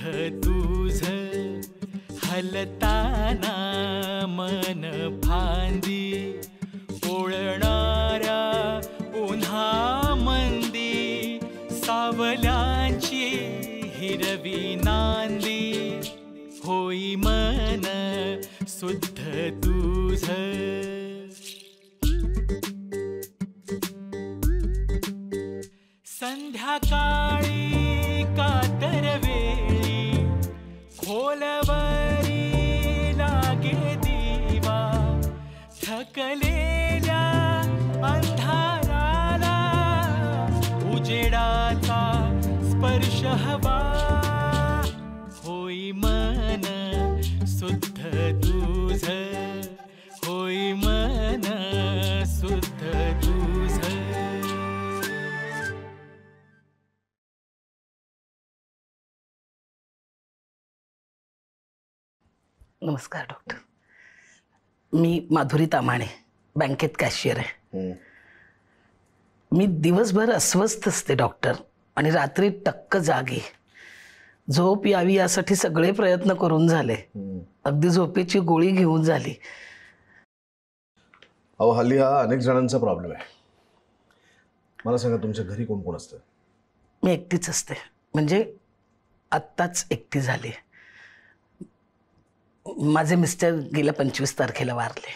तुझ हलताना मन फांदी ओळणाऱ्या उन्हा मंदी सावल्यांची हिरवी नांदी होई मन शुद्ध तुझ संध्याकाळी कातर वेळी खोलवरी लागे दिवा थकलेल्या अंधाराला उजेडाचा स्पर्श हवा होई मन शुद्ध तुझ होई मन शुद्ध तुझ. नमस्कार डॉक्टर. मी माधुरी तामाणे, बँकेत कॅशियर आहे. मी दिवसभर अस्वस्थ असते डॉक्टर, आणि रात्री टक्क जागी. झोप यावी यासाठी सगळे प्रयत्न करून झाले, अगदी झोपेची गोळी घेऊन झाली. अहो हल्ली हा अनेक जणांचा प्रॉब्लेम आहे. मला सांगा, तुमच्या घरी कोण कोण असतं? मी एकटीच असते, म्हणजे आत्ताच एकटी झाली. माझे मिस्टर गेल्या 25 तारखेला वारले.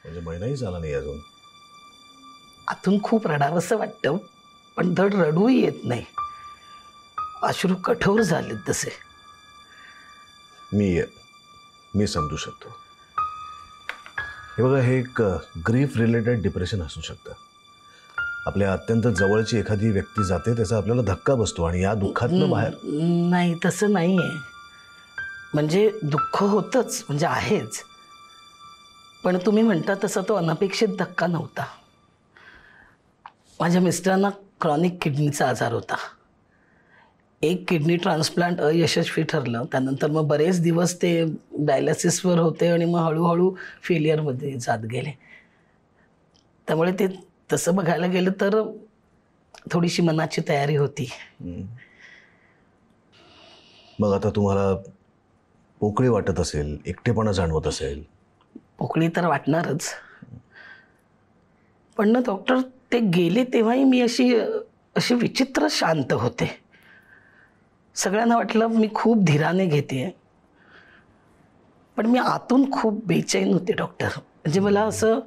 म्हणजे महिनाही झाला नाही अजून. आतून खूप रडावंसं वाटतं, पण धड रडूही येत नाही. अश्रू कठोर झालेत तसे. मी समजू शकतो. हे बघा, हे एक ग्रीफ रिलेटेड डिप्रेशन असू शकतं. आपल्या अत्यंत जवळची एखादी व्यक्ती जाते, त्याचा आपल्याला धक्का बसतो, आणि या दुःखातनं बाहेर. नाही, तसं नाही आहे. म्हणजे दुःख होतंच, म्हणजे आहेच, पण तुम्ही म्हणता तसा तो अनपेक्षित धक्का नव्हता. माझ्या मिस्टरांना क्रॉनिक किडनीचा आजार होता. एक किडनी ट्रान्सप्लांट अयशस्वी ठरलं. त्यानंतर मग बरेच दिवस ते डायलिसिसवर होते, आणि मग हळूहळू फेलियरमध्ये जात गेले. त्यामुळे ते तसं बघायला गेलं तर थोडीशी मनाची तयारी होती. मग आता तुम्हाला पोकळी वाटत असेल, एकटेपणा जाणवत असेल. पोकळी तर वाटणारच, पण ना डॉक्टर, ते गेले तेव्हाही मी अशी विचित्र शांत होते. सगळ्यांना वाटलं मी खूप धीराने घेते, पण मी आतून खूप बेचैन होते डॉक्टर. म्हणजे मला असं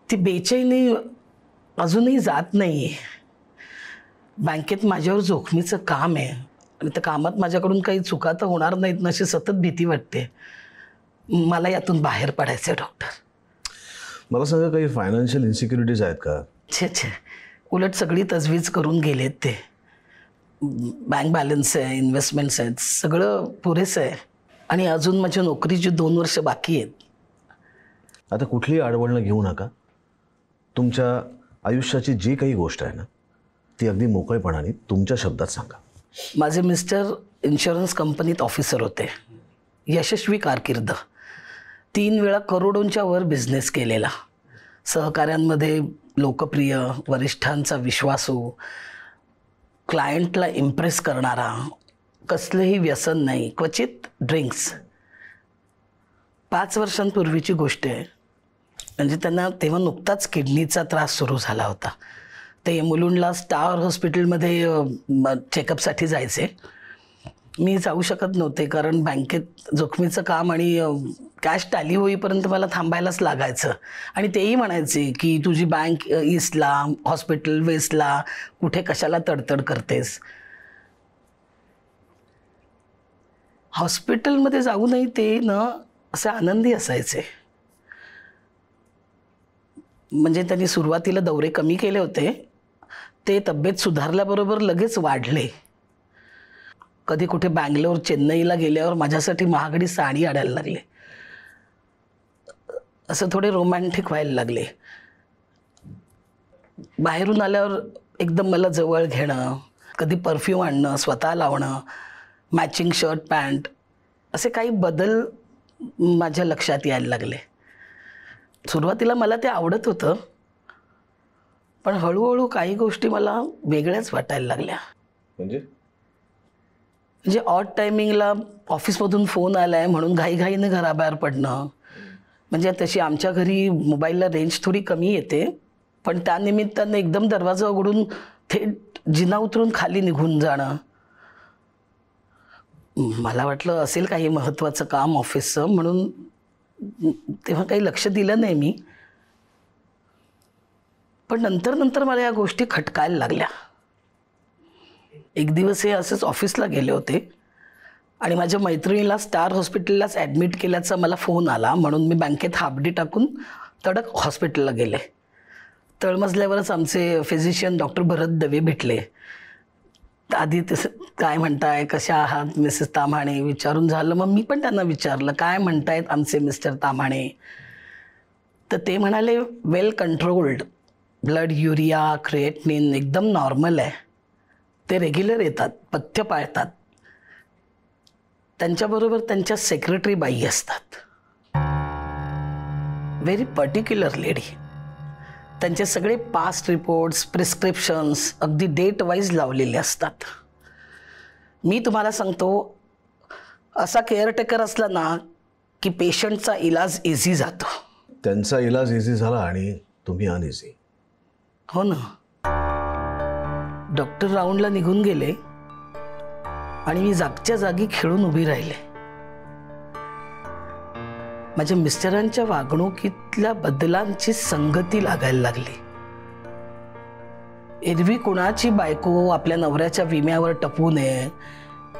ती बेचैनी अजूनही जात नाही आहे. बँकेत माझ्यावर जोखमीचं काम आहे, आणि त्या कामात माझ्याकडून काही चुका तर होणार नाहीत ना, अशी सतत भीती वाटते. मला यातून बाहेर पडायचं आहे डॉक्टर. मला सांगा, काही फायनान्शियल इन्सिक्युरिटीज आहेत का? छे, उलट सगळी तजवीज करून गेलेत ते. बँक बॅलन्स आहे, इन्व्हेस्टमेंट्स आहेत, सगळं पुरेसं आहे, आणि अजून माझ्या नोकरीची 2 वर्ष बाकी आहेत. आता कुठलीही आडवळणं घेऊ नका. तुमच्या आयुष्याची जी काही गोष्ट आहे ना, ती अगदी मोकळेपणाने तुमच्या शब्दात सांगा. माझे मिस्टर इन्शुरन्स कंपनीत ऑफिसर होते. यशस्वी कारकीर्द, 3 वेळा करोडोंच्या वर बिझनेस केलेला. सहकाऱ्यांमध्ये लोकप्रिय, वरिष्ठांचा विश्वासू, क्लायंटला इम्प्रेस करणारा, कसलेही व्यसन नाही, क्वचित ड्रिंक्स. 5 वर्षांपूर्वीची गोष्ट आहे. म्हणजे त्यांना तेव्हा नुकताच किडनीचा त्रास सुरू झाला होता. ते मुलुंडला स्टार हॉस्पिटलमध्ये चेकअपसाठी जायचे. मी जाऊ शकत नव्हते, कारण बँकेत जोखमीचं काम आणि कॅश टॅली होईपर्यंत मला थांबायलाच लागायचं. आणि तेही म्हणायचे की तुझी बँक ईस्टला, हॉस्पिटल वेस्टला, कुठे कशाला तडतड करतेस. हॉस्पिटलमध्ये जाऊनही ते न असे आनंदी असायचे. म्हणजे त्यांनी सुरुवातीला दौरे कमी केले होते, ते तब्येत सुधारल्याबरोबर लगेच वाढले. कधी कुठे बँगलोर, चेन्नईला गेल्यावर माझ्यासाठी महागडी साडी आणायला लागले. असं थोडे रोमॅन्टिक व्हायला लागले. बाहेरून आल्यावर एकदम मला जवळ घेणं, कधी परफ्यूम आणणं, स्वतः लावणं, मॅचिंग शर्ट पॅन्ट, असे काही बदल माझ्या लक्षात यायला लागले. सुरुवातीला मला ते आवडत होतं, पण हळूहळू काही गोष्टी मला वेगळ्याच वाटायला लागल्या. म्हणजे म्हणजे ऑड टायमिंगला ऑफिसमधून फोन आला आहे म्हणून घाईघाईने घराबाहेर पडणं. म्हणजे तशी आमच्या घरी मोबाईलला रेंज थोडी कमी येते, पण त्यानिमित्तानं एकदम दरवाजा उघडून थेट जिना उतरून खाली निघून जाणं. मला वाटलं असेल काही महत्त्वाचं काम ऑफिसचं, म्हणून तेव्हा काही लक्ष दिलं नाही मी. पण नंतर मला या गोष्टी खटकायला लागल्या. एक दिवस हे असंच ऑफिसला गेले होते आणि माझ्या मैत्रिणीला स्टार हॉस्पिटललाच ॲडमिट केल्याचा मला फोन आला, म्हणून मी बँकेत हाफ डे टाकून तडक हॉस्पिटलला गेले. तळमजल्यावरच आमचे फिजिशियन डॉक्टर भरत दवे भेटले. आधी तसं काय म्हणताय, कशा आहात मिसेस ताम्हाणे विचारून झालं. मग मी पण त्यांना विचारलं काय म्हणतायत आमचे मिस्टर ताम्हाणे. तर ते म्हणाले वेल कंट्रोल्ड, ब्लड युरिया क्रिएटिनिन एकदम नॉर्मल आहे. ते रेग्युलर येतात, पथ्य पाळतात. त्यांच्याबरोबर त्यांच्या सेक्रेटरी बाई असतात, व्हेरी पर्टिक्युलर लेडी. त्यांचे सगळे पास्ट रिपोर्ट्स प्रिस्क्रिप्शन्स अगदी डेट वाईज लावलेले असतात. मी तुम्हाला सांगतो, असा केअरटेकर असला ना की पेशंटचा इलाज इझी जातो. त्यांचा इलाज इझी झाला आणि तुम्ही अनइझी. हो ना. डॉक्टर राऊंडला निघून गेले आणि मी जागच्या जागी खेळून उभी राहिले. माझ्या मिस्टरांच्या वागणुकीतल्या बदलांची संगती लागायला लागली. एरवी कुणाची बायको आपल्या नवऱ्याच्या विम्यावर टपू नये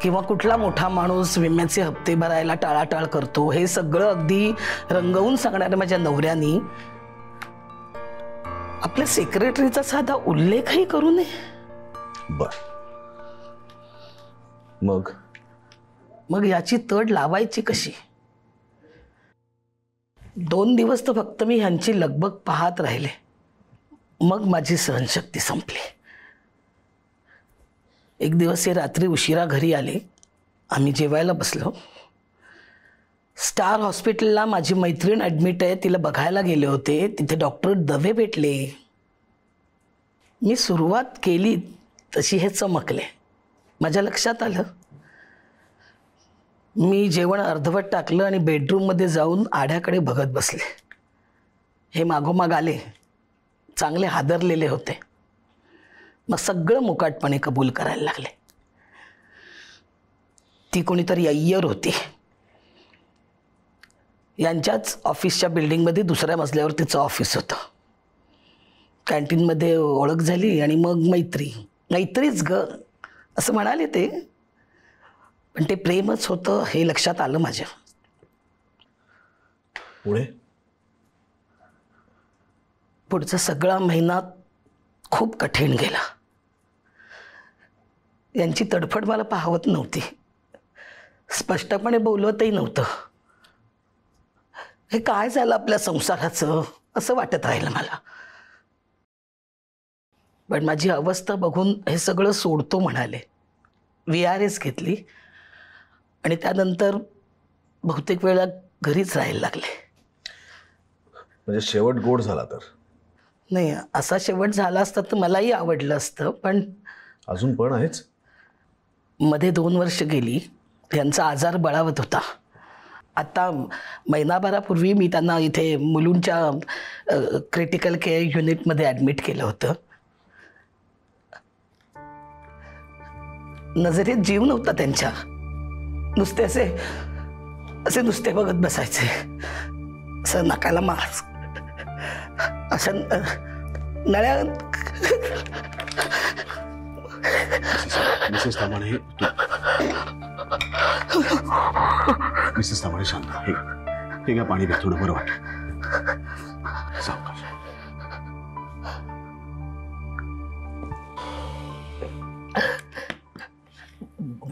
किंवा कुठला मोठा माणूस विम्याचे हप्ते भरायला टाळाटाळ करतो, हे सगळं अगदी रंगवून सांगणाऱ्या माझ्या नवऱ्यानी आपल्या सेक्रेटरीचा साधा उल्लेखही करू नये. बर, मग याची तड लावायची कशी? 2 दिवस तर फक्त मी ह्यांची लगबग पाहत राहिले. मग माझी सहनशक्ती संपली. एक दिवस हे रात्री उशिरा घरी आले. आम्ही जेवायला बसलो. स्टार हॉस्पिटलला माझी मैत्रीण ॲडमिट आहे, तिला बघायला गेले होते. तिथे डॉक्टर दवे भेटले. मी सुरुवात केली तशी हे चमकले. माझ्या लक्षात आलं. मी जेवण अर्धवट टाकलं आणि बेडरूममध्ये जाऊन आड्याकडे बघत बसले. हे मागोमाग आले, चांगले हादरलेले होते. मग सगळं मुकाटपणे कबूल करायला लागले. ती कोणीतरी अय्यर होती. यांच्याच ऑफिसच्या बिल्डिंगमध्ये दुसऱ्या मजल्यावर तिचं ऑफिस होतं. कॅन्टीनमध्ये ओळख झाली आणि मग मैत्रीच ग असं म्हणाले ते. पण ते प्रेमच होतं हे लक्षात आलं माझ्या. पुढचा सगळा महिना खूप कठीण गेला. यांची तडफड मला पाहवत नव्हती. स्पष्टपणे बोलवतही नव्हतं. हे काय झालं आपल्या संसाराचं असं वाटत राहिलं मला. पण माझी अवस्था बघून हे सगळं सोडतो म्हणाले. VRS घेतली आणि त्यानंतर बहुतेक वेळा घरीच राहायला लागले. म्हणजे शेवट गोड झाला तर? नाही, असा शेवट झाला असता तर मलाही आवडलं असतं. पण अजून पण आहेच. मध्ये 2 वर्ष गेली. यांचा आजार बळावत होता. आता महिनाभरापूर्वी मी त्यांना इथे मुलुंडच्या क्रिटिकल केअर युनिटमध्ये ॲडमिट केलं होतं. नजरेत जीव नव्हता त्यांच्या. नुसते असे नुसते बघत बसायचे. असं नाकाला मास्क, असं नळ्या. मिसेस ताम्हाणे, मिसेस ताम्हाणे शांत. हे घ्या पाणी, घ्या, थोडं बरं वाटलं. सावकाश.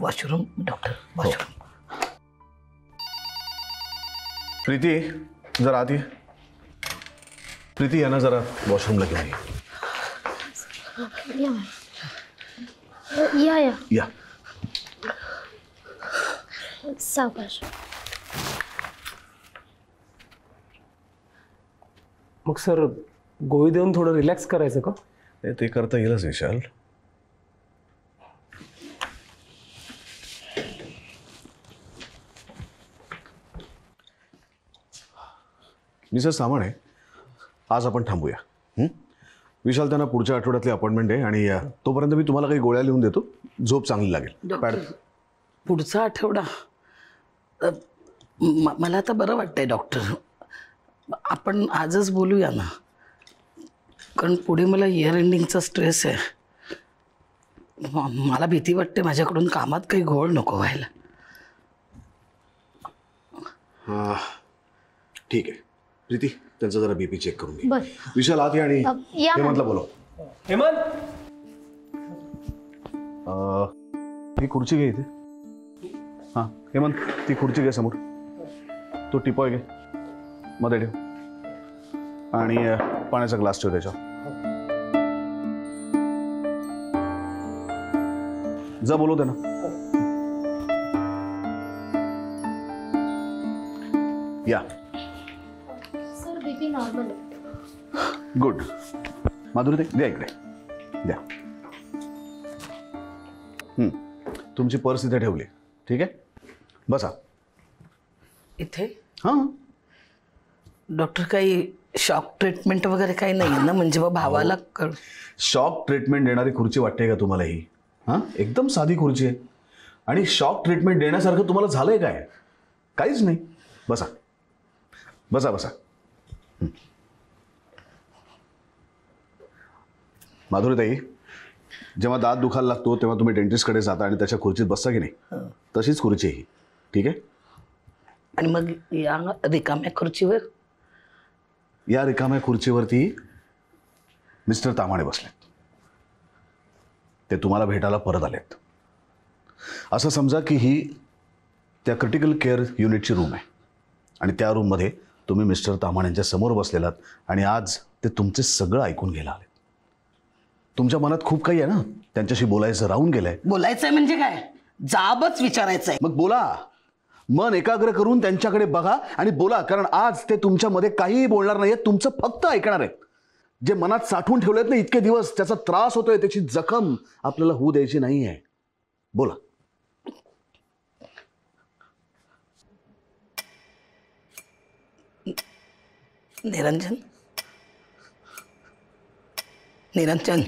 Washroom doctor, washroom. प्रीती जरा आत ये. प्रीती यांना जरा वॉशरूमला घेऊन ये. या. सावकाश. मग सर गोळी देऊन थोडं रिलॅक्स करायचं का? ते करता येईलच विशाल. मिसेस सामाणे, आज आपण थांबूया. विशाल त्यांना पुढच्या आठवड्यातली अपॉइंटमेंट आहे आणि तोपर्यंत मी तुम्हाला काही गोळ्या लिहून देतो. झोप चांगली लागेल. डॉक्टर, पुढचा आठवडा मला आता बरं वाटतंय डॉक्टर. आपण आजच बोलूया ना, कारण पुढे मला इयर एंडिंगचा स्ट्रेस आहे. मला भीती वाटते माझ्याकडून कामात काही घोळ नको व्हायला. ठीक आहे प्रीती, त्यांचा जरा बीपी चेक करून घे. बरं. विशाल आत ये आणि या हेमंतला बोलव. हेमंत, ही खुर्ची घे इथे. हां हेमंत, ती खुर्ची घे समोर. तो टिपॉय घे, मध्ये ठेव आणि पाण्याचा ग्लास ठेव त्याच्यावर. जा बोलव त्यांना. या. सर बीपी नॉर्मल आहे. गुड. माधुरी द्या इकडे द्या. तुमची पर्स इथे ठेवली. ठीक आहे, बसा. इथे हां डॉक्टर काही शॉक ट्रीटमेंट वगैरे काही नाही ना, म्हणजे मग भावाला कळ. शॉक ट्रीटमेंट देणारी खुर्ची वाटते का तुम्हाला ही? हां, एकदम साधी खुर्ची आहे. आणि शॉक ट्रीटमेंट देण्यासारखं तुम्हाला झालंय काय? काहीच नाही. बसा बसा बसा. माधुरीताई, जेव्हा दात दुखायला लागतो तेव्हा तुम्ही डेंटिस्टकडे जाता आणि त्याच्या खुर्चीत बसता की नाही, तशीच खुर्ची आहे ही. ठीक आहे. आणि मग या रिकाम्या खुर्चीवर, या रिकाम्या खुर्चीवरती मिस्टर तामाणे बसलेत. ते तुम्हाला भेटायला परत आलेत. असं समजा की ही त्या क्रिटिकल केअर युनिटची रूम आहे आणि त्या रूममध्ये तुम्ही मिस्टर तामाण्यांच्या समोर बसलेलात आणि आज ते तुमचे सगळं ऐकून घ्यायला आले. तुमच्या मनात खूप काही आहे ना, त्यांच्याशी बोलायचं राहून गेलंय. बोलायचंय म्हणजे काय? जाबच विचारायचंय. मग बोला. मन एकाग्र करून त्यांच्याकडे बघा आणि बोला, कारण आज ते तुमच्यामध्ये काहीही बोलणार नाहीये, तुमचं फक्त ऐकणार आहेत. जे मनात साठवून ठेवलेत ना इतके दिवस, त्याचा त्रास होतोय, त्याची जखम आपल्याला होऊ द्यायची नाही आहे. बोला. निरंजन, निरंजन,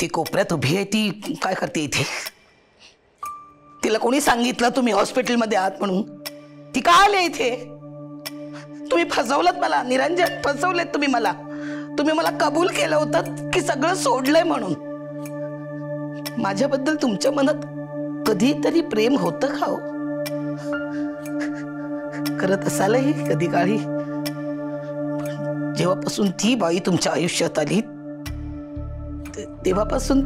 ती कोपऱ्यात उभी आहे, ती काय करते इथे? तिला कोणी सांगितलं तुम्ही हॉस्पिटलमध्ये आहात म्हणून? ती का आले इथे? तुम्ही फसवलत मला निरंजन, फसवलेत तुम्ही मला. तुम्ही मला कबूल केलं होतं की सगळं सोडलंय म्हणून. माझ्याबद्दल तुमच्या मनात कधीतरी प्रेम होतं का हो? करत असालही कधी काळी. जेव्हापासून ती बाई तुमच्या आयुष्यात आली तेव्हापासून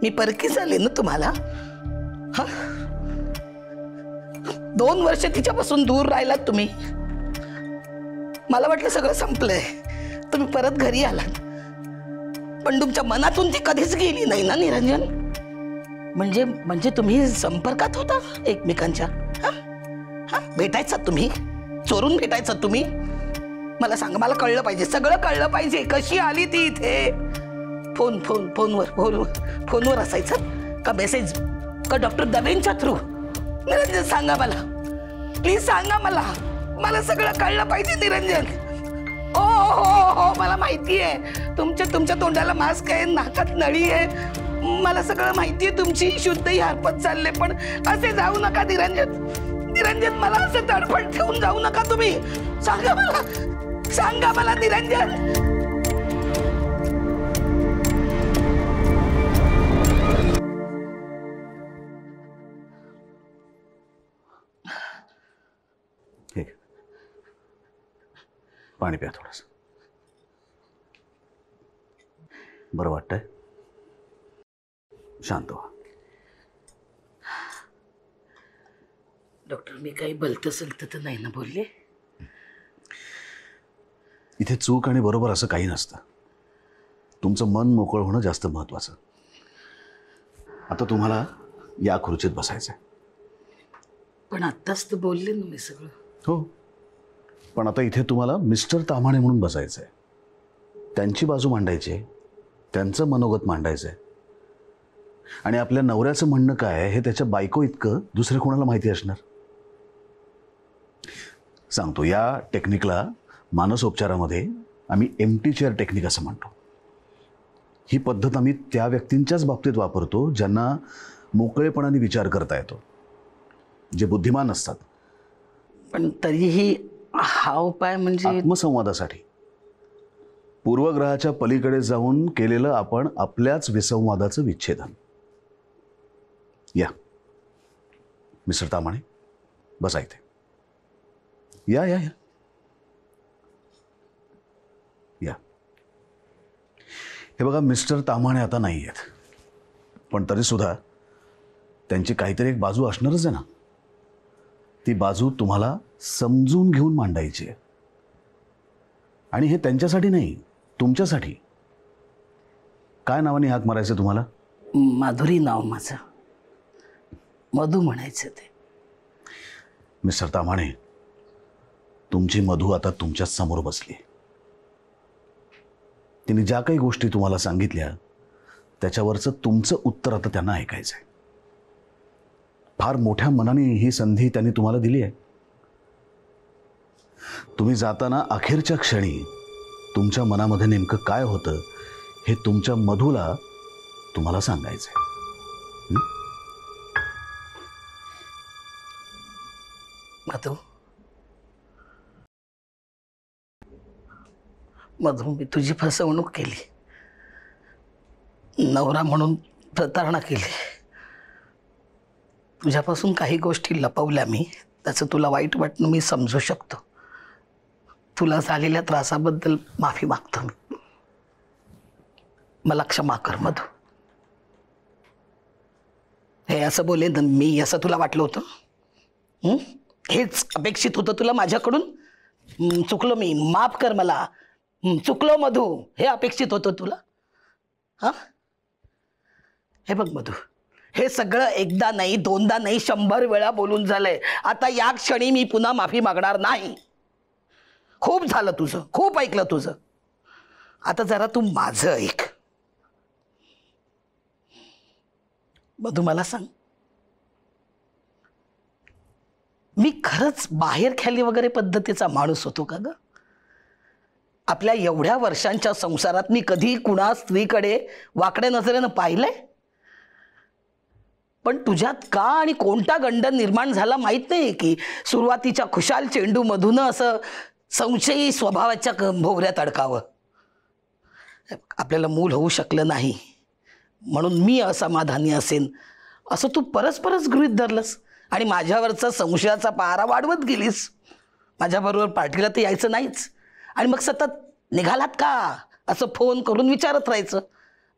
मी परकी झाले ना तुम्हाला. 2 वर्ष तिच्यापासून दूर राहिलात तुम्ही. मला वाटलं सगळं संपलंय, तुम्ही परत घरी आलात, पण तुमच्या मनातून ती कधीच गेली नाही ना निरंजन. म्हणजे तुम्ही संपर्कात होता एकमेकांच्या. भेटायचा तुम्ही, चोरून भेटायचा तुम्ही. मला सांगा, मला कळलं पाहिजे, सगळं कळलं पाहिजे. कशी आली ती इथे? फोनवर असायचं का मेसेज का डॉक्टर दबेंच्या थ्रू? निरंजन सांगा मला, प्लीज सांगा मला सगळं कळलं पाहिजे निरंजन. हो, मला माहिती आहे तुमच्या तोंडाला मास्क आहे, नाकात नळी आहे. मला सगळं माहिती आहे, तुमची शुद्धही हरपत चालले. पण असे जाऊ नका निरंजन, मला असं तडफड ठेवून जाऊ नका तुम्ही. सांगा मला निरंजन. पाणी प्या थोडंसं. बरं वाटतंय? शांत व्हा. डॉक्टर, मी काही भलतं सलतं तर नाही ना बोलले? इथे चूक आणि बरोबर असं काही नसतं. तुमचं मन मोकळं होणं जास्त महत्त्वाचं. आता तुम्हाला या खुर्चीत बसायचं आहे. पण आत्ताच तर बोलले ना मी सगळं. हो, पण आता इथे तुम्हाला मिस्टर तामाणे म्हणून बसायचं आहे. त्यांची बाजू मांडायची आहे, त्यांचं मनोगत मांडायचं आहे. आणि आपल्या नवऱ्याचं म्हणणं काय आहे हे त्याच्या बायको इतकं दुसऱ्या कोणाला माहिती असणार? सांगतो, या टेक्निकला मानसोपचारामध्ये आम्ही एम्प्टी चेअर टेक्निक असं म्हणतो. ही पद्धत आम्ही त्या व्यक्तींच्याच बाबतीत वापरतो ज्यांना मोकळेपणाने विचार करता येतो, जे बुद्धिमान असतात. पण तरीही हा उपाय म्हणजे आत्मसंवादासाठी पूर्वग्रहाच्या पलीकडे जाऊन केलेलं आपण आपल्याच विसंवादाचं विच्छेदन. या मिस्टर तामाणे, बसा इथे. या या या या. हे बघा, मिस्टर तामाणे आता नाही आहेत, पण तरीसुद्धा त्यांची काहीतरी एक बाजू असणारच आहे ना. ती बाजू तुम्हाला समजून घेऊन मांडायची आहे. आणि हे त्यांच्यासाठी नाही, तुमच्यासाठी. काय नावाने हाक मारायचं तुम्हाला? माधुरी नाव माझं, मधू म्हणायचं ते. मिस्टर तामाणे, तुमची मधू आता तुमच्याच समोर बसली. तिने ज्या काही गोष्टी तुम्हाला सांगितल्या त्याच्यावरचं तुमचं उत्तर आता त्यांना ऐकायचं आहे. फार मोठ्या मनाने ही संधी त्यांनी तुम्हाला दिली आहे. तुम्ही जाताना अखेरच्या क्षणी तुमच्या मनामध्ये नेमकं काय होतं हे तुमच्या मधूला तुम्हाला सांगायचं आहे. मधू, मधू, मी तुझी फसवणूक केली, नवरा म्हणून प्रतारणा केली, तुझ्यापासून काही गोष्टी लपवल्या मी. त्याचं तुला वाईट वाटणं मी समजू शकतो. तुला झालेल्या त्रासाबद्दल माफी मागतो मी. मला क्षमा कर मधू. हे असं बोलेन मी असं तुला वाटलं होतं? हेच अपेक्षित होतं तुला माझ्याकडून? चुकलो मी, माफ कर मला. चुकलो मधू, हे अपेक्षित होतं तुला? हां, हे बघ मधू, हे सगळं एकदा नाही, दोनदा नाही, 100 वेळा बोलून झालंय. आता या क्षणी मी पुन्हा माफी मागणार नाही. खूप झालं तुझं, खूप ऐकलं तुझं. आता जरा तू माझं ऐक. मधू, मला सांग, मी खरंच बाहेर ख्याली वगैरे पद्धतीचा माणूस होतो का ग? आपल्या एवढ्या वर्षांच्या संसारात मी कधी कुणा स्त्रीकडे वाकड्या नजरेनं पाहिलंय? पण तुझ्यात का आणि कोणता गंडन निर्माण झाला माहीत नाही की सुरुवातीच्या खुशाल चेंडूमधून असं संशयी स्वभावाच्या भोवऱ्यात अडकावं. आपल्याला मूल होऊ शकलं नाही म्हणून मी असमाधानी असेन असं तू परस्परच गृहीत धरलंस आणि माझ्यावरचा संशयाचा पहारा वाढवत गेलीस. माझ्याबरोबर पार्टीला तर यायचं नाहीच आणि मग सतत निघालात का असं फोन करून विचारत राहायचं.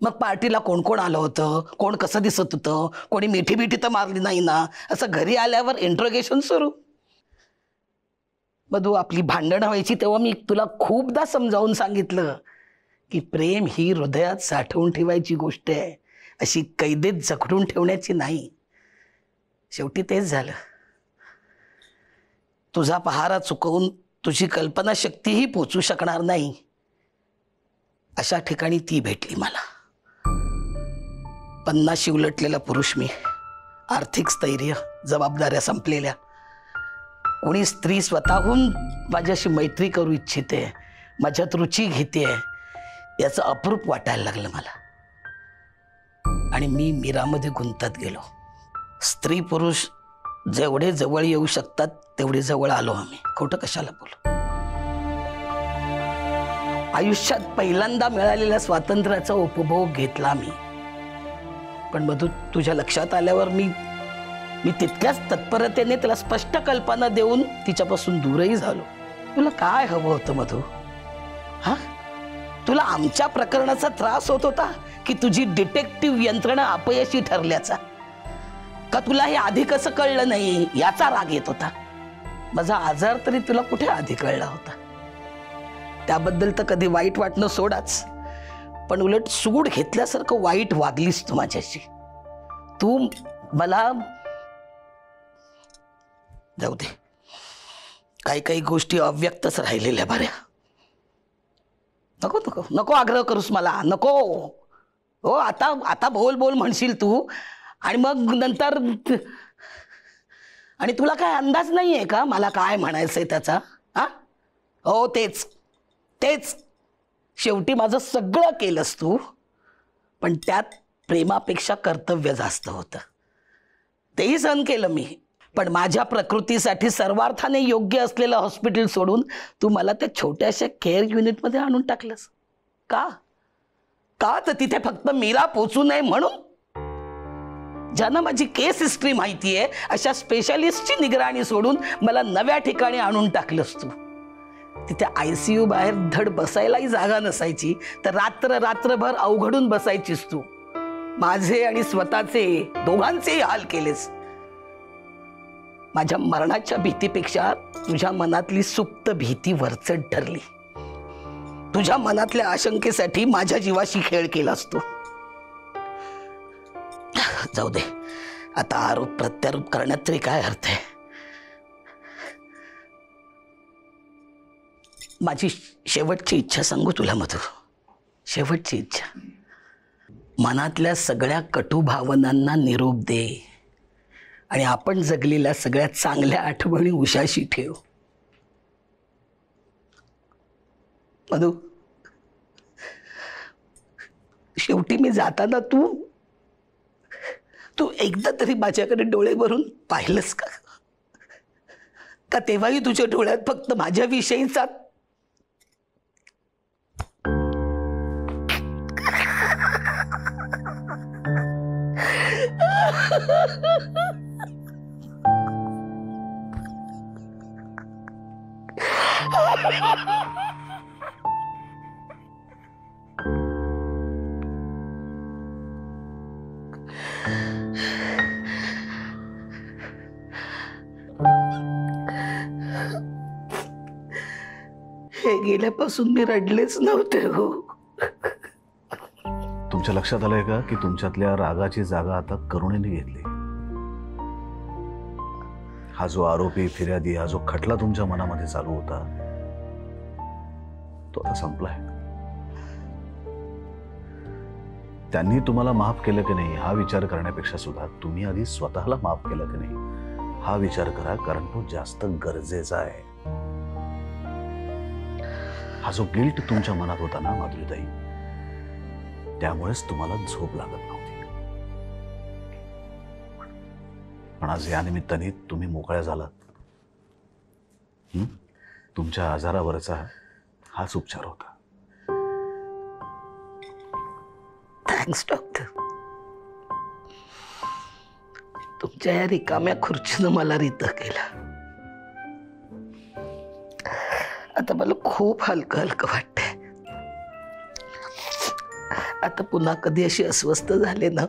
मग पार्टीला कोण कोण आलं होतं, कोण कसं दिसत होतं, कोणी मिठी बिठी तर मारली नाही ना, असं घरी आल्यावर इंट्रोगेशन सुरू. मधू, आपली भांडणं व्हायची तेव्हा मी तुला खूपदा समजावून सांगितलं की प्रेम ही हृदयात साठवून ठेवायची गोष्ट आहे, अशी कैदेत जखडून ठेवण्याची नाही. शेवटी तेच झालं. तुझा पहारा चुकवून तुझी कल्पनाशक्तीही पोचू शकणार नाही अशा ठिकाणी ती भेटली मला. 50शी उलटलेला पुरुष मी, आर्थिक स्थैर्य, जबाबदाऱ्या संपलेल्या. कोणी स्त्री स्वतःहून माझ्याशी मैत्री करू इच्छिते, माझ्यात रुची घेते याचं अप्रूप वाटायला लागलं मला. आणि मी मीरामध्ये गुंतत गेलो. स्त्री पुरुष जेवढे जवळ येऊ शकतात तेवढे जवळ आलो आम्ही. खोटं कशाला बोलू. आयुष्यात पहिल्यांदा मिळालेल्या स्वातंत्र्याचा उपभोग घेतला मी. पण मधू, तुझ्या लक्षात आल्यावर मी तितक्याच तत्परतेने त्याला स्पष्ट कल्पना देऊन तिच्यापासून दूरही झालो. तुला काय हवं होतं मधू? हा, तुला आमच्या प्रकरणाचा त्रास होत होता की तुझी डिटेक्टिव्ह यंत्रणा अपयशी ठरल्याचा? का तुला हे आधी कसं कळलं नाही याचा राग येत होता? माझा आजार तरी तुला कुठे आधी कळला होता? त्याबद्दल तर कधी वाईट वाटणं सोडाच, पण उलट सूड घेतल्यासारखं वाईट वागलीस तू माझ्याशी. तू मला, जाऊ दे, काही काही गोष्टी अव्यक्तच राहिलेल्या बऱ्या. नको नको नको आग्रह करूस मला, नको. हो, आता बोल बोल म्हणशील तू आणि मग नंतर आणि तुला काय अंदाज नाही आहे का मला काय म्हणायचंय त्याचा? हा, हो तेच तेच. शेवटी माझं सगळं केलंस तू, पण त्यात प्रेमापेक्षा कर्तव्य जास्त होतं. तेही सहन केलं मी, पण माझ्या प्रकृतीसाठी सर्वार्थाने योग्य असलेलं हॉस्पिटल सोडून तू मला त्या छोट्याशा केअर युनिटमध्ये आणून टाकलंस. का का तर तिथे फक्त मीरा पोचू नये म्हणून? ज्यांना माझी केस हिस्ट्री माहिती आहे अशा स्पेशालिस्टची निगराणी सोडून मला नव्या ठिकाणी आणून टाकलंस तू. तिथे ICU बाहेर धड बसायलाही जागा नसायची, तर रात्रभर अवघडून बसायचीस तू. माझे आणि स्वतःचे दोघांचेही हाल केलेस. माझ्या मरणाच्या भीतीपेक्षा तुझ्या मनातली सुप्त भीती वरचढ ठरली. तुझ्या मनातल्या आशंकेसाठी माझ्या जीवाशी खेळ केलास तू. जाऊ दे, आता आरोप प्रत्यारोप करण्यात तरी काय अर्थ आहे? माझी शेवटची इच्छा सांगू तुला मधू, शेवटची इच्छा. मनातल्या सगळ्या कटू भावनांना निरोप दे आणि आपण जगलेल्या सगळ्या चांगल्या आठवणी उशाशी ठेव. मधू, शेवटी मी जाताना तू एकदा तरी माझ्याकडे डोळे भरून पाहिलंस का? का तेव्हाही तुझ्या डोळ्यात फक्त माझ्याविषयीचा हे गेल्यापासून मी रडलेच नव्हते हो. तुमच्या लक्षात आलंय का की तुमच्यातल्या रागाची जागा आता करुणेने घेतली? हा जो आरोपी फिर्यादी, हा जो खटला तुमच्या मनामध्ये चालू होता, तो आता संपलाय. त्यांनी तुम्हाला माफ केलं की नाही हा विचार करण्यापेक्षा सुद्धा तुम्ही आधी स्वतःला माफ केलं की नाही हा विचार करा, कारण तो जास्त गरजेचा आहे. हा जो गिल्ट तुमच्या मनात होता ना माधुरीताई, त्यामुळेच तुम्हाला झोप लागत नव्हती. पण आज या निमित्ताने तुम्ही मोकळ्या झालात. तुमच्या आजारावरचा हाच उपचार होता. Thanks doctor. तुमच्या या रिकाम्या खुर्चीनं मला रित केलं. आता मला खूप हलकं हलकं वाटतंय. आता पुन्हा कधी अशी अस्वस्थ झाले ना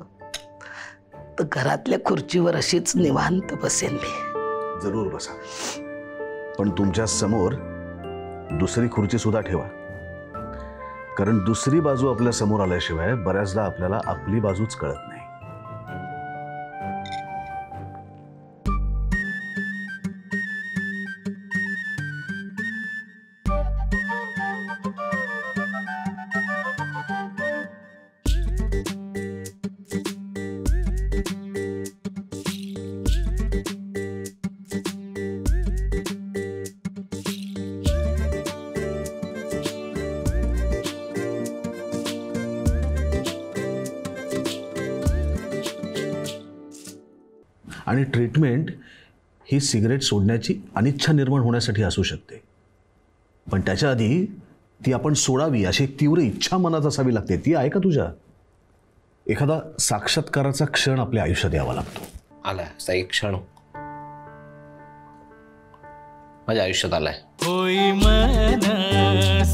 तर घरातल्या खुर्चीवर अशीच निवांत बसेन मी. जरूर बसा, पण तुमच्या समोर दुसरी खुर्ची सुद्धा ठेवा, कारण दुसरी बाजू आपल्या समोर आल्याशिवाय बऱ्याचदा आपल्याला आपली बाजूच कळत नाही. आणि ट्रीटमेंट ही सिगरेट सोडण्याची अनिच्छा निर्माण होण्यासाठी असू शकते, पण त्याच्या आधी ती आपण सोडावी अशी एक तीव्र इच्छा मनात असावी लागते. ती आहे का तुझ्या? एखादा साक्षात्काराचा क्षण आपल्या आयुष्यात यावा लागतो. आलाय असा एक क्षण माझ्या आयुष्यात आलाय. होई मन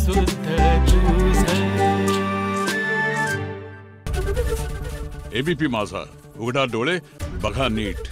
शुद्ध तुझं. एबीपी माझा, उघडा डोळे बघा नीट.